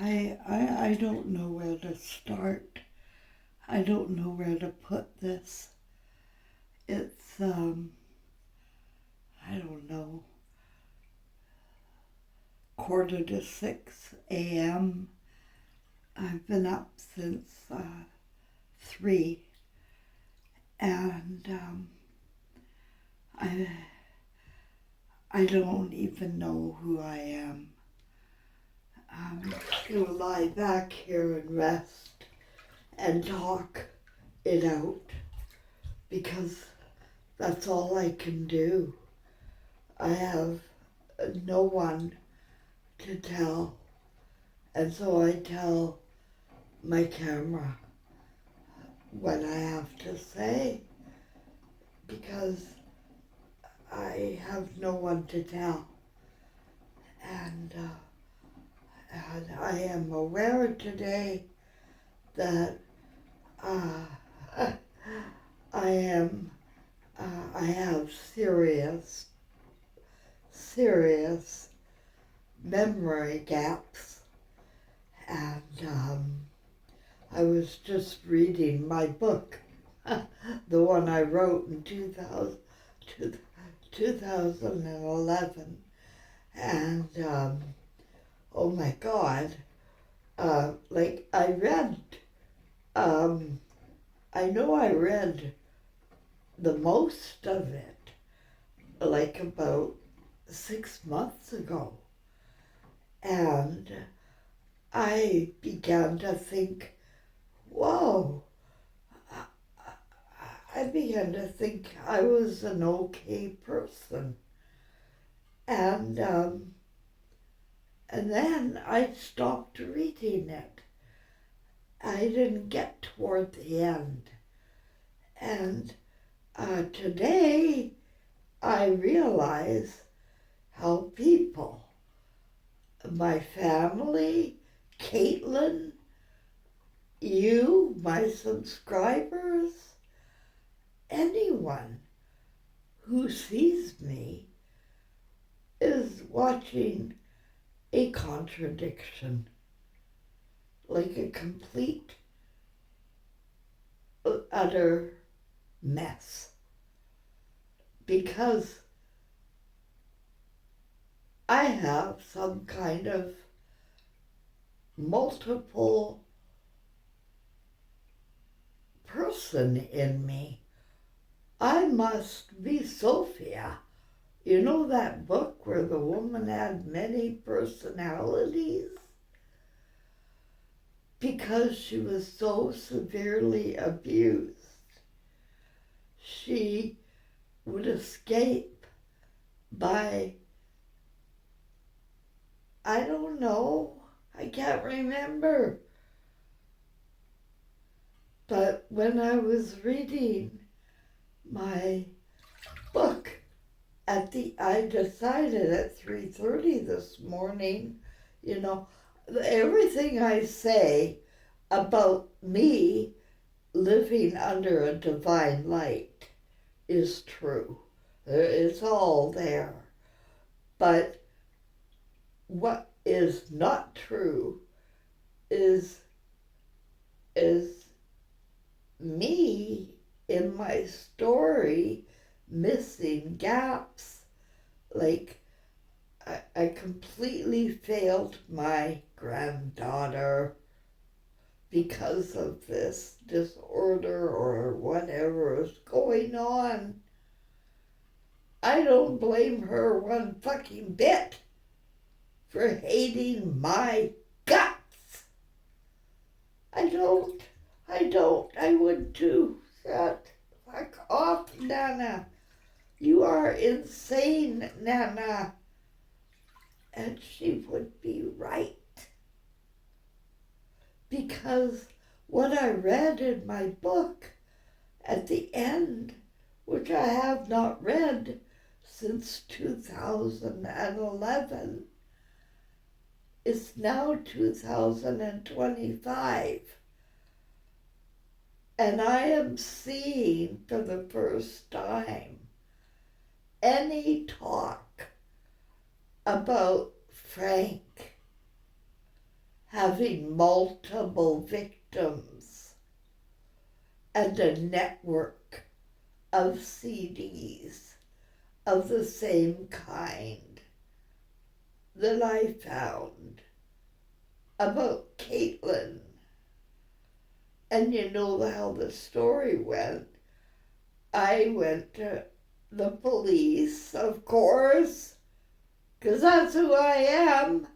I don't know where to start. I don't know where to put this. It's, I don't know, 5:45 a.m. I've been up since 3, and I, I don't even know who I am. I'm just going to lie back here and rest and talk it out because that's all I can do. I have no one to tell, and so I tell my camera what I have to say because I have no one to tell. And I am aware today that I have serious memory gaps, and I was just reading my book, the one I wrote in 2011, and oh my God, like I read, I know I read the most of it like about 6 months ago, and I began to think, whoa, I began to think I was an okay person. And then I stopped reading it. I didn't get toward the end. And today I realize how people, my family, Caitlin, you, my subscribers, anyone who sees me is watching a contradiction, like a complete, utter mess. Because I have some kind of multiple person in me. I must be Sophia. You know that book where the woman had many personalities? Because she was so severely abused, she would escape by, I don't know, I can't remember. But when I was reading my book, I decided at 3:30 this morning, everything I say about me living under a divine light is true. It's all there. But what is not true is me in my story missing gaps. Like I completely failed my granddaughter because of this disorder or whatever is going on. I don't blame her one fucking bit for hating my guts. I don't. I would too. Shut fuck off, Nana. You are insane, Nana. And she would be right. Because what I read in my book at the end, which I have not read since 2011, is now 2025. And I am seeing for the first time any talk about Frank having multiple victims and a network of CDs of the same kind that I found about Caitlin. And you know how the story went. I went to the police, of course, because that's who I am.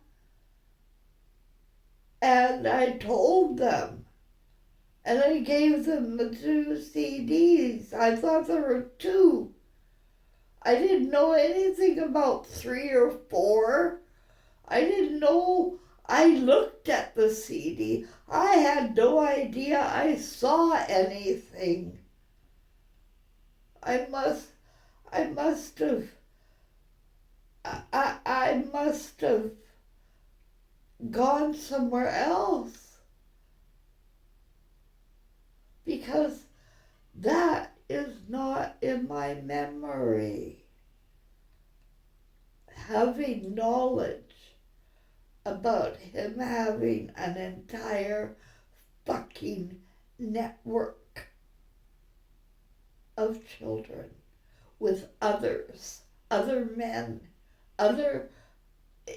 And I told them. And I gave them the 2 CDs. I thought there were 2. I didn't know anything about 3 or 4. I didn't know. I looked at the CD. I had no idea I saw anything. I must have, I must have gone somewhere else, because that is not in my memory. Having knowledge about him having an entire fucking network of children with others, other men, other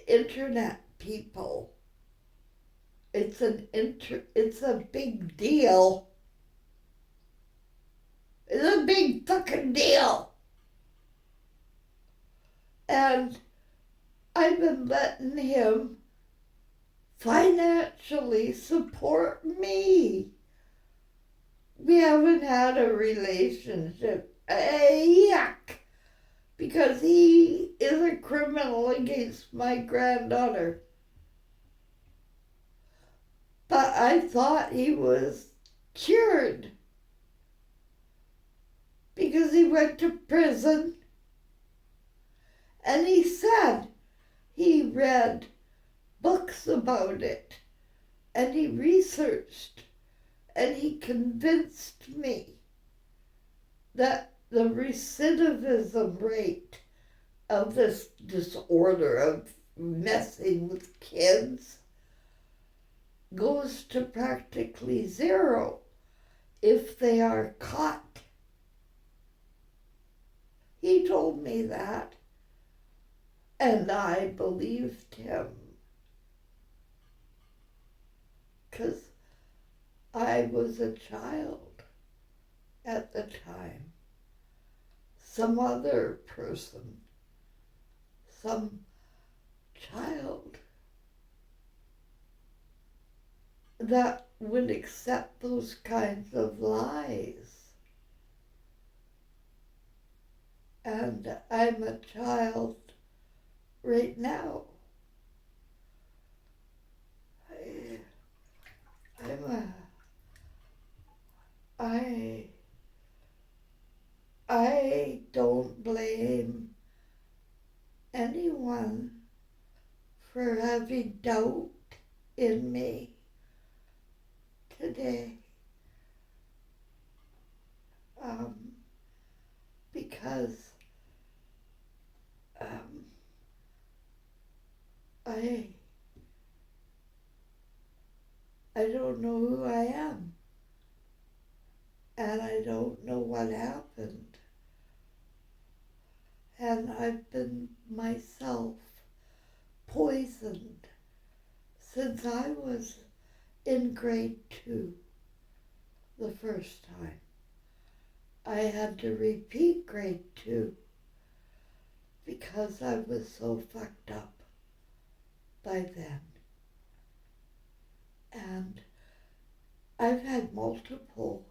internet people. It's a big deal. It's a big fucking deal. And I've been letting him financially support me. We haven't had a relationship. Yuck! Because he is a criminal against my granddaughter. But I thought he was cured, because he went to prison, and he said he read books about it, and he researched, and he convinced me that the recidivism rate of this disorder of messing with kids goes to practically 0 if they are caught. He told me that, and I believed him, because I was a child at the time. Some other person, some child that would accept those kinds of lies. And I'm a child right now. I don't blame anyone for having doubt in me today, because I don't know who I am, and I don't know what happened, and I've been myself poisoned since I was in grade 2 the first time. I had to repeat grade 2 because I was so fucked up by then. And I've had multiple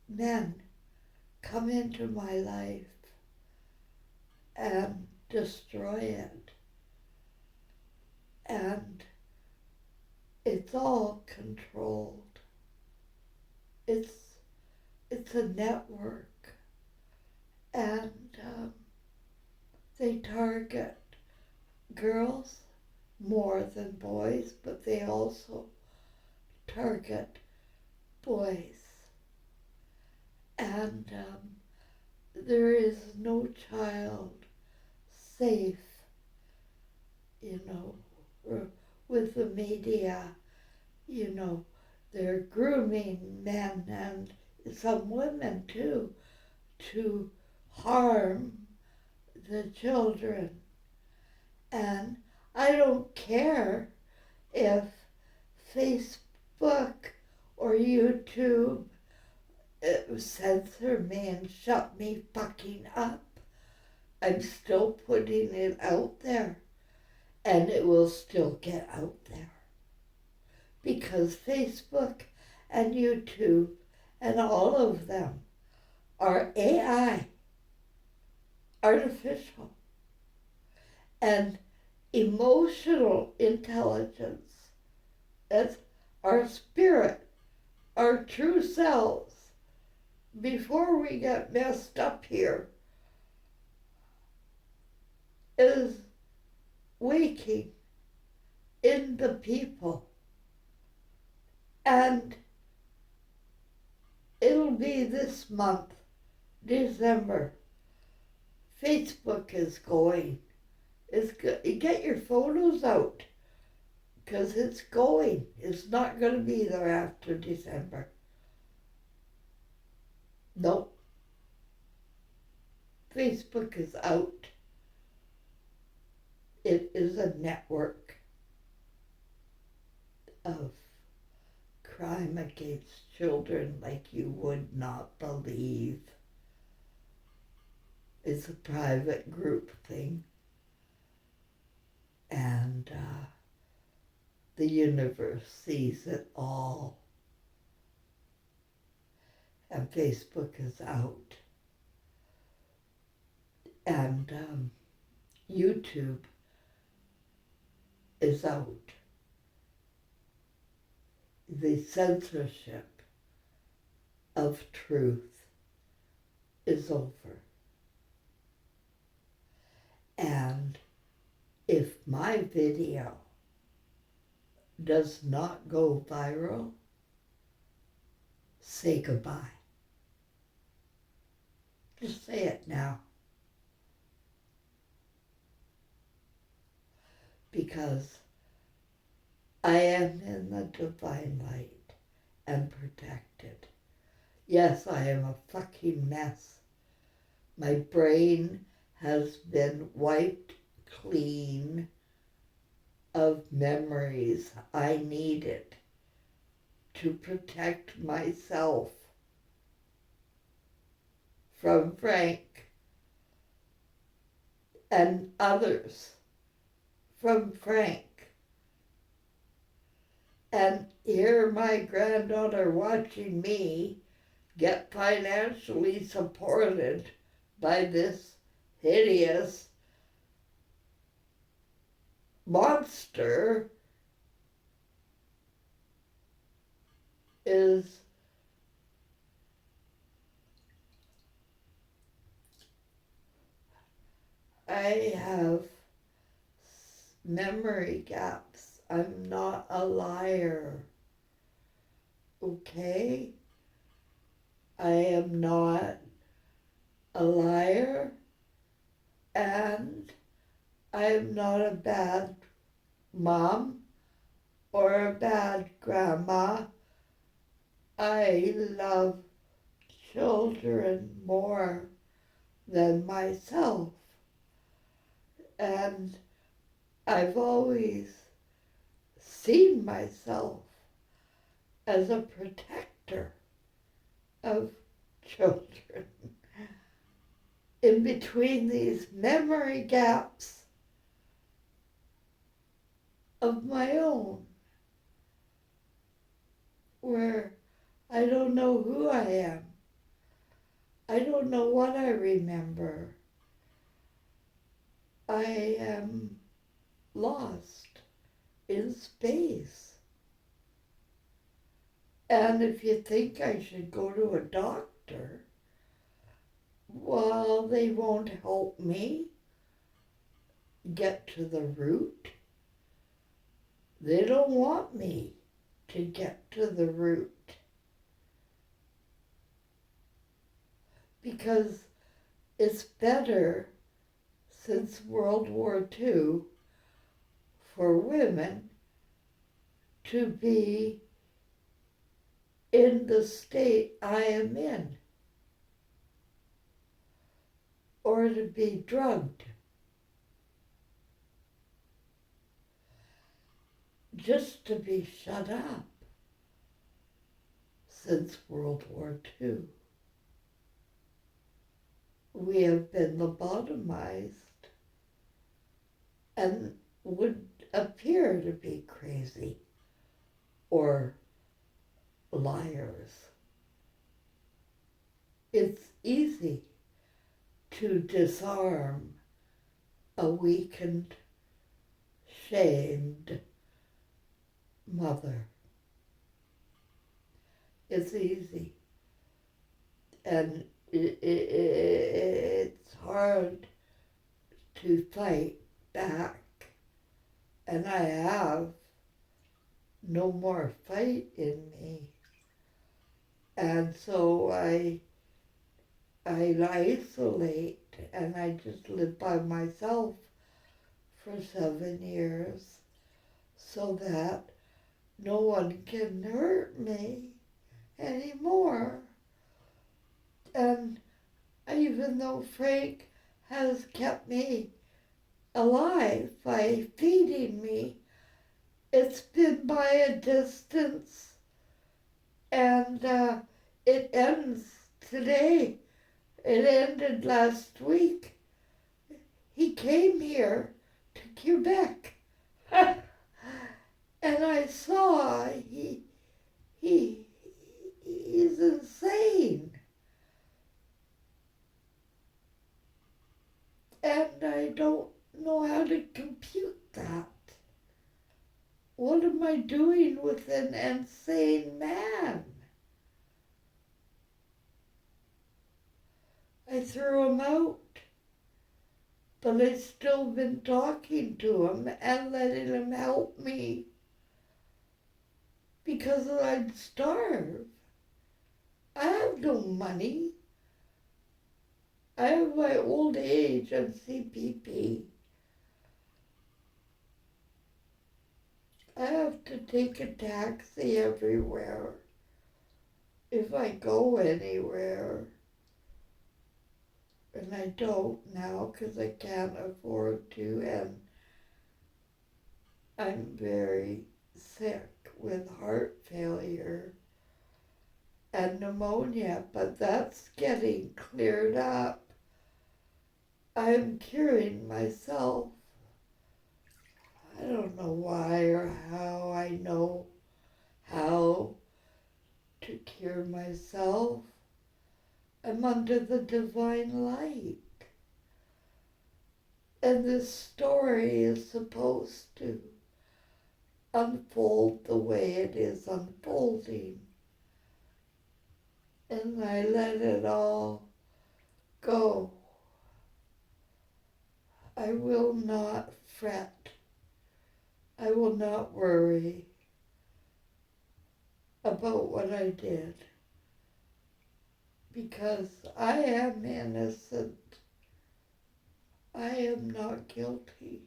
men come into my life and destroy it. And it's all controlled. It's a network, and they target girls more than boys, but they also target boys. And there is no child safe, with the media you know, they're grooming men and some women too to harm the children. And I don't care if Facebook or YouTube censor me and shut me fucking up. I'm still putting it out there, and it will still get out there. Because Facebook and YouTube and all of them are AI, artificial, and emotional intelligence. That's our spirit, our true selves, before we get messed up here, is waking in the people. And it'll be this month, December. Facebook is going. It's get your photos out, because it's going. It's not going to be there after December. Nope. Facebook is out. It is a network of crime against children like you would not believe. It's a private group thing. And the universe sees it all. And Facebook is out. And YouTube is out. The censorship of truth is over. And if my video does not go viral, say goodbye. Just say it now. Because I am in the divine light and protected. Yes, I am a fucking mess. My brain has been wiped clean of memories I needed to protect myself from Frank and others from Frank. And here my granddaughter watching me get financially supported by this hideous monster is I have memory gaps. I'm not a liar. Okay? I am not a liar, and I am not a bad mom or a bad grandma. I love children more than myself. And I've always seen myself as a protector of children. In between these memory gaps of my own, where I don't know who I am. I don't know what I remember. I am lost in space. And if you think I should go to a doctor, well, they won't help me get to the root. They don't want me to get to the root. Because it's better, since World War II, for women to be in the state I am in, or to be drugged. Just to be shut up since World War II. We have been lobotomized and would appear to be crazy or liars. It's easy to disarm a weakened, shamed mother. It's easy. And it's hard to fight back. And I have no more fight in me. And so I isolate and I just live by myself for 7 years so that no one can hurt me anymore. And even though Frank has kept me alive by feeding me, it's been by a distance, and it ends today. It ended last week. He came here to Quebec, and I saw he's insane. And I don't know how to compute that. What am I doing with an insane man? I threw him out, but I've still been talking to him and letting him help me because I'd starve. I have no money. I have my old age and CPP. I have to take a taxi everywhere if I go anywhere. And I don't now because I can't afford to, and I'm very sick with heart failure and pneumonia, but that's getting cleared up. I'm curing myself. I don't know why or how. I know how to cure myself. I'm under the divine light. And this story is supposed to unfold the way it is unfolding. And I let it all go. I will not fret. I will not worry about what I did, because I am innocent. I am not guilty.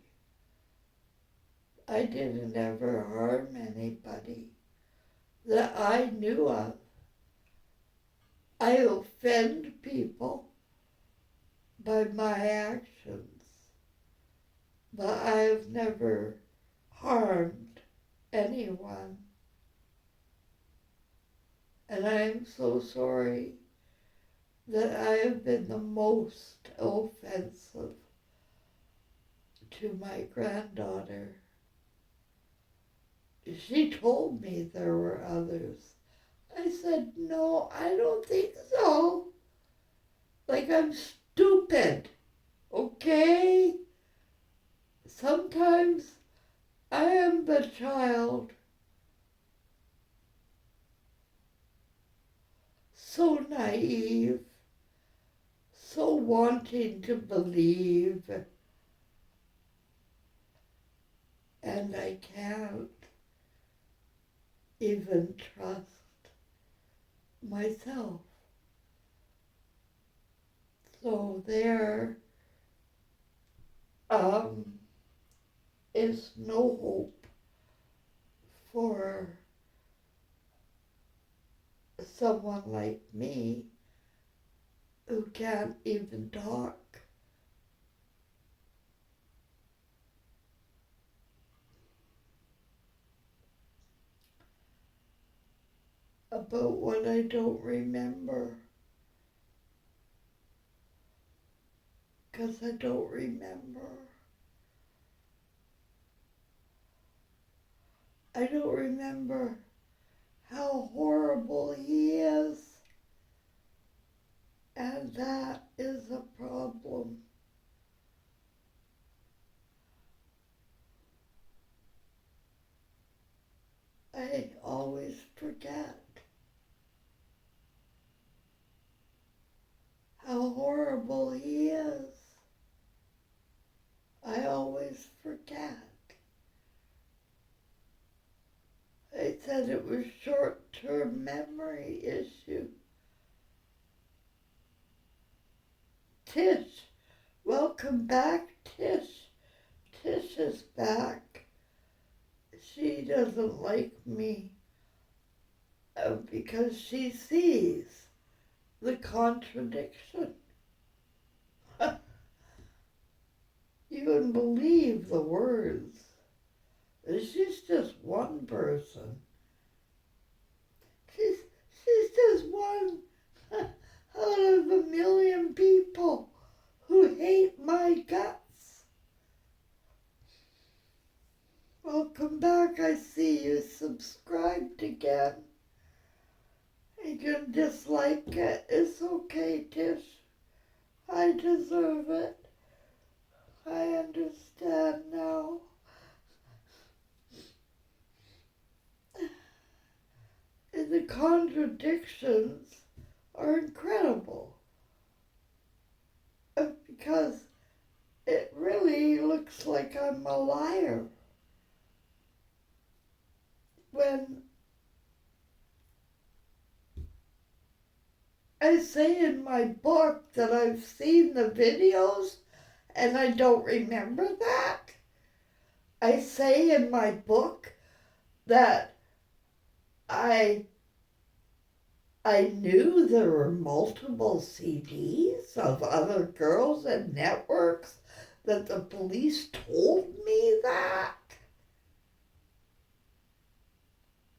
I didn't ever harm anybody that I knew of. I offend people by my actions, but I have never harmed anyone. And I am so sorry that I have been the most offensive to my granddaughter. She told me there were others. I said, no, I don't think so. Like I'm stupid, okay? Sometimes I am the child, so naive, so wanting to believe, and I can't even trust myself. So there is no hope for someone like me who can't even talk. About what I don't remember. 'Cause I don't remember. I don't remember how horrible he is. And that is a problem. I always forget how horrible he is. I always forget. I said it was short-term memory issue. Tish, welcome back, Tish. Tish is back. She doesn't like me because she sees the contradiction. You wouldn't believe the words. She's just one person. She's just one out of a million people who hate my guts. Welcome back. I see you subscribed again. You can dislike it. It's okay, Tish. I deserve it. I understand now. The contradictions are incredible because it really looks like I'm a liar when I say in my book that I've seen the videos and I don't remember that. I say in my book that I knew there were multiple CDs of other girls and networks, that the police told me that.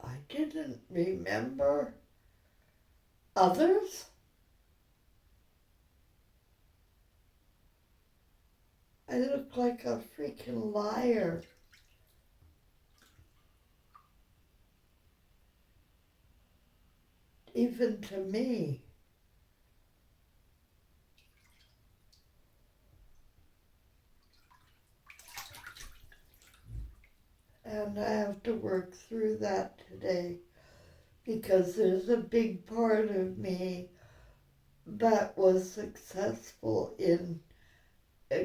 I didn't remember others. I look like a freaking liar. Even to me. And I have to work through that today because there's a big part of me that was successful in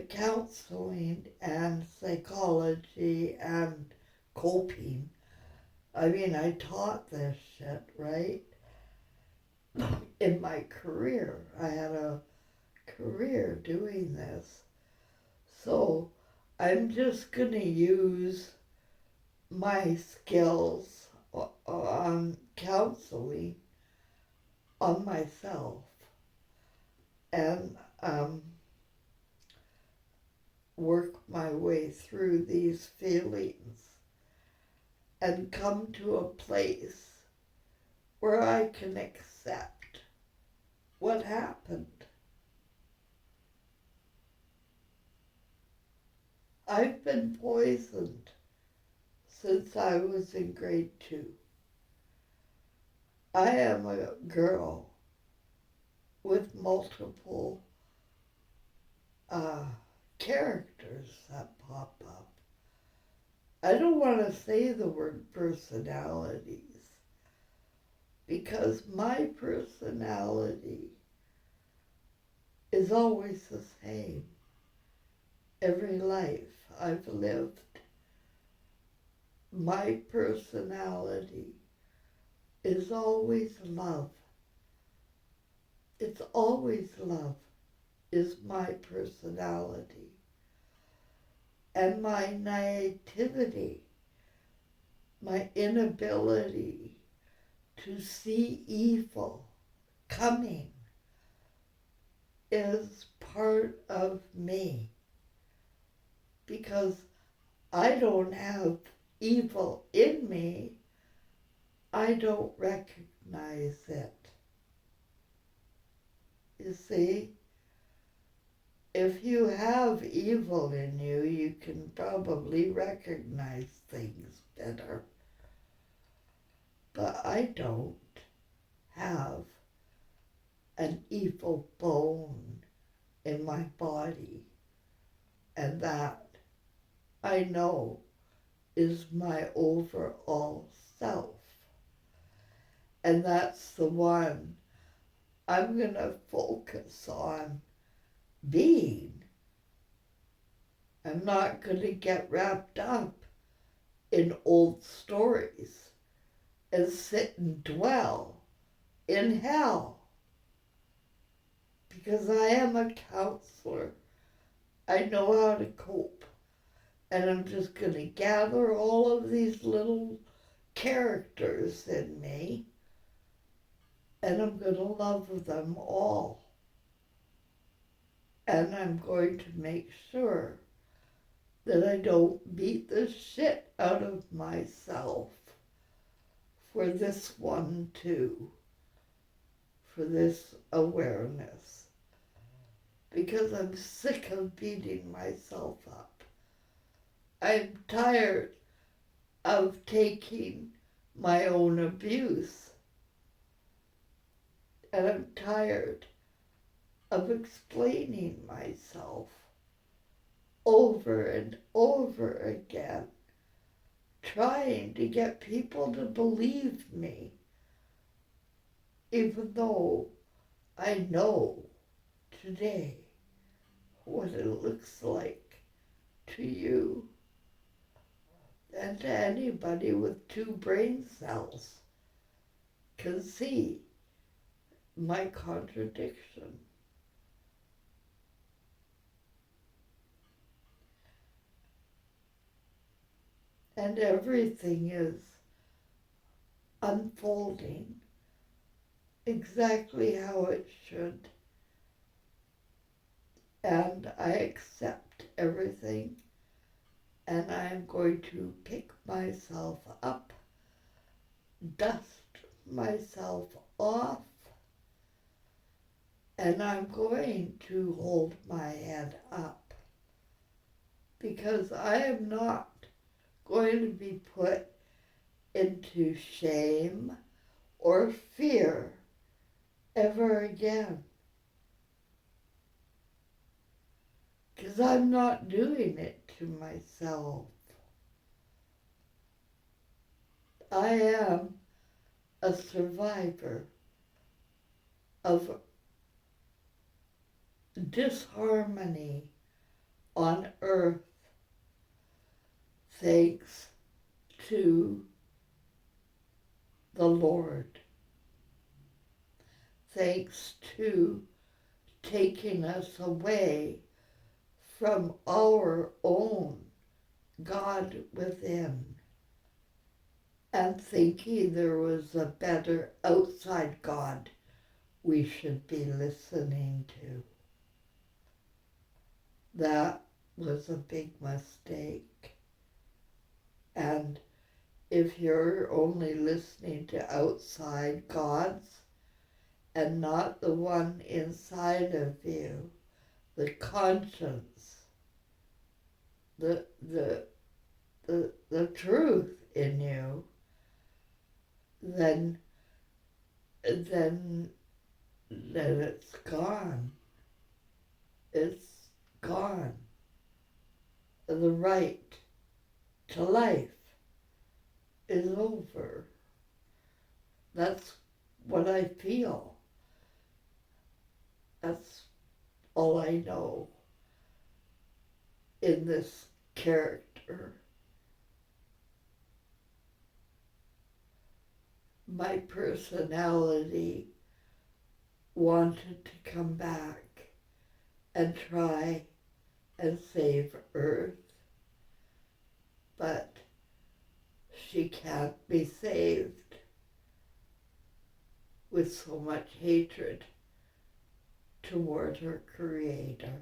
counseling and psychology and coping. I mean, I taught this shit, right? In my career. I had a career doing this. So I'm just going to use my skills on counseling on myself and work my way through these feelings and come to a place where I can accept what happened. I've been poisoned since I was in grade 2. I am a girl with multiple characters that pop up. I don't want to say the word personalities because my personality is always the same. Every life I've lived, my personality is always love. It's always love is my personality. And my naivety, my inability to see evil coming is part of me, because I don't have evil in me. I don't recognize it. You see, if you have evil in you, you can probably recognize things better. But I don't have an evil bone in my body, and that I know is my overall self. And that's the one I'm going to focus on being. I'm not going to get wrapped up in old stories and sit and dwell in hell. Because I am a counselor. I know how to cope. And I'm just going to gather all of these little characters in me, and I'm going to love them all. And I'm going to make sure that I don't beat the shit out of myself for this one too, for this awareness. Because I'm sick of beating myself up. I'm tired of taking my own abuse. And I'm tired of explaining myself over and over again, trying to get people to believe me, even though I know today what it looks like to you and to anybody with 2 brain cells can see my contradiction. And everything is unfolding exactly how it should. And I accept everything, and I'm going to pick myself up, dust myself off, and I'm going to hold my head up, because I am not going to be put into shame or fear ever again. Because I'm not doing it to myself. I am a survivor of disharmony on earth, thanks to the Lord. Thanks to taking us away from our own God within and thinking there was a better outside God we should be listening to. That was a big mistake. And if you're only listening to outside gods and not the one inside of you, the conscience, the truth in you, then it's gone. It's gone. The right to life is over. That's what I feel. That's all I know in this character. My personality wanted to come back and try and save Earth, but she can't be saved with so much hatred toward her creator.